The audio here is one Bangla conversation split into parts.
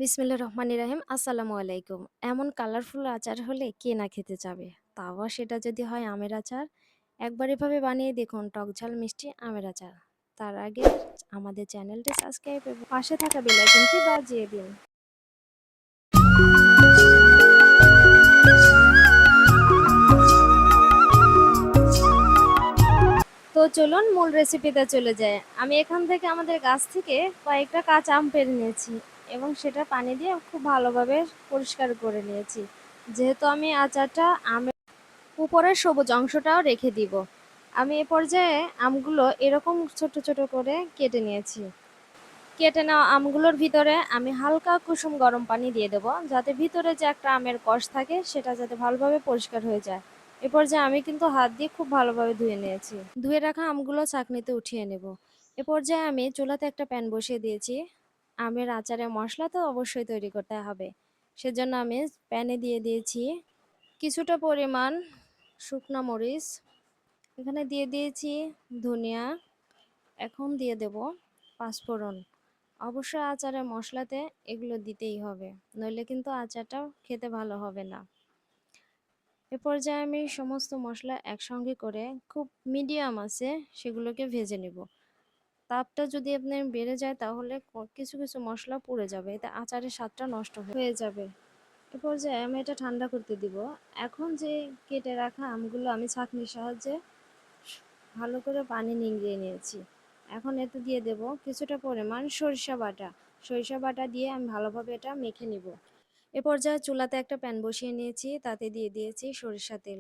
বিসমিল্লাহির রহমানির রহিম। আসসালামু আলাইকুম। এমন কালারফুল আচার হলে কে না খেতে চাবে? তাও আবার সেটা যদি হয় আমের আচার। একবার এভাবে বানিয়ে দেখুন টকঝাল মিষ্টি আমের আচার। তার আগে আমাদের চ্যানেলটি সাবস্ক্রাইব এবং পাশে থাকা বেল আইকনটি বাজিয়ে দিন। তো চলুন মূল রেসিপিতে চলে যাই। আমি এখান থেকে আমাদের গাছ থেকে কয়েকটা কাঁচা আম পেড়ে নিয়েছি এবং সেটা পানি দিয়ে খুব ভালোভাবে পরিষ্কার করে নিয়েছি। যেহেতু আমি আচারটা উপরের সবুজ অংশটাও রেখে দিব। আমি এ পর্যায়ে আমগুলো এরকম ছোট ছোট করে কেটে নিয়েছি। কেটে নেওয়া আমগুলোর ভিতরে আমি হালকা কুসুম গরম পানি দিয়ে দেবো, যাতে ভিতরে যে একটা আমের কষ থাকে সেটা যাতে ভালোভাবে পরিষ্কার হয়ে যায়। এ পর্যায়ে আমি কিন্তু হাত দিয়ে খুব ভালোভাবে ধুয়ে নিয়েছি। ধুয়ে রাখা আমগুলো ছাঁকনিতে উঠিয়ে নেব। এ পর্যায়ে আমি চুলাতে একটা প্যান বসিয়ে দিয়েছি। আমের আচারের মশলা তো অবশ্যই তৈরি করতে হবে, সেজন্য আমি প্যানে দিয়ে দিয়েছি কিছুটা পরিমাণ শুকনা মরিচ, এখানে দিয়ে দিয়েছি ধনিয়া, এখন দিয়ে দেব পাঁচফোড়ন। অবশ্যই আচারের মশলাতে এগুলো দিতেই হবে, নইলে কিন্তু আচারটাও খেতে ভালো হবে না। এ পর্যায়ে আমি সমস্ত মশলা একসঙ্গে করে খুব মিডিয়াম আছে সেগুলোকে ভেজে নেব। তাপটা যদি আপনার বেড়ে যায় তাহলে কিছু কিছু মশলা পুড়ে যাবে, এতে আচারের স্বাদটা নষ্ট হয়ে যাবে। এ পর্যায়ে আমি এটা ঠান্ডা করতে দিব। এখন যে কেটে রাখা আমগুলো আমি ছাঁকনির সাহায্যে ভালো করে পানি নিংড়িয়ে নিয়েছি। এখন এতে দিয়ে দেব কিছুটা পরিমাণ সরিষা বাটা। সরিষা বাটা দিয়ে আমি ভালোভাবে এটা মেখে নিব। এ পর্যায়ে চুলাতে একটা প্যান বসিয়ে নিয়েছি, তাতে দিয়ে দিয়েছি সরিষা তেল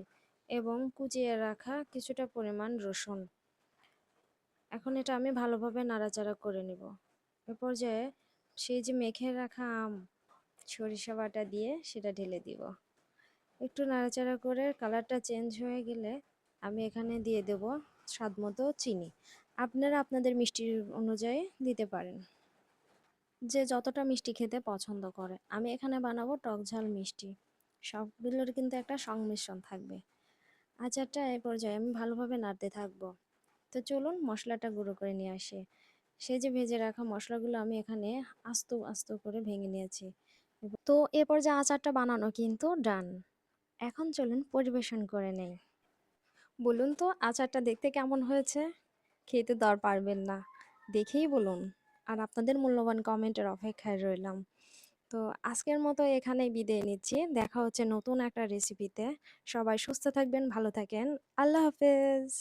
এবং কুচিয়ে রাখা কিছুটা পরিমাণ রসুন। এখন এটা আমি ভালোভাবে নাড়াচাড়া করে নেব। এ পর্যায়ে সেই যে মেখে রাখা আম সরিষা বাটা দিয়ে সেটা ঢেলে দিব। একটু নাড়াচাড়া করে কালারটা চেঞ্জ হয়ে গেলে আমি এখানে দিয়ে দেব স্বাদমতো চিনি। আপনারা আপনাদের মিষ্টির অনুযায়ী দিতে পারেন, যে যতটা মিষ্টি খেতে পছন্দ করে। আমি এখানে বানাবো টক ঝাল মিষ্টি, সবগুলোর কিন্তু একটা সংমিশ্রণ থাকবে। আচারটা এই পর্যায়ে আমি ভালোভাবে নাড়তে থাকবো। তো চলুন মশলাটা গুঁড়ো করে নিয়ে আসি। সেই যে ভেজে রাখা মশলাগুলো আমি এখানে আস্ত আস্ত করে ভেঙে নিয়েছি। তো এ পর্যায়ে আচারটা বানানো কিন্তু ডান। এখন চলুন পরিবেশন করে নেই। বলুন তো আচারটা দেখতে কেমন হয়েছে? খেতে তো আর পারবেন না, দেখেই বলুন। আর আপনাদের মূল্যবান কমেন্টের অপেক্ষায় রইলাম। তো আজকের মতো এখানেই বিদায় নিচ্ছি। দেখা হচ্ছে নতুন একটা রেসিপিতে। সবাই সুস্থ থাকবেন, ভালো থাকেন। আল্লাহ হাফেজ।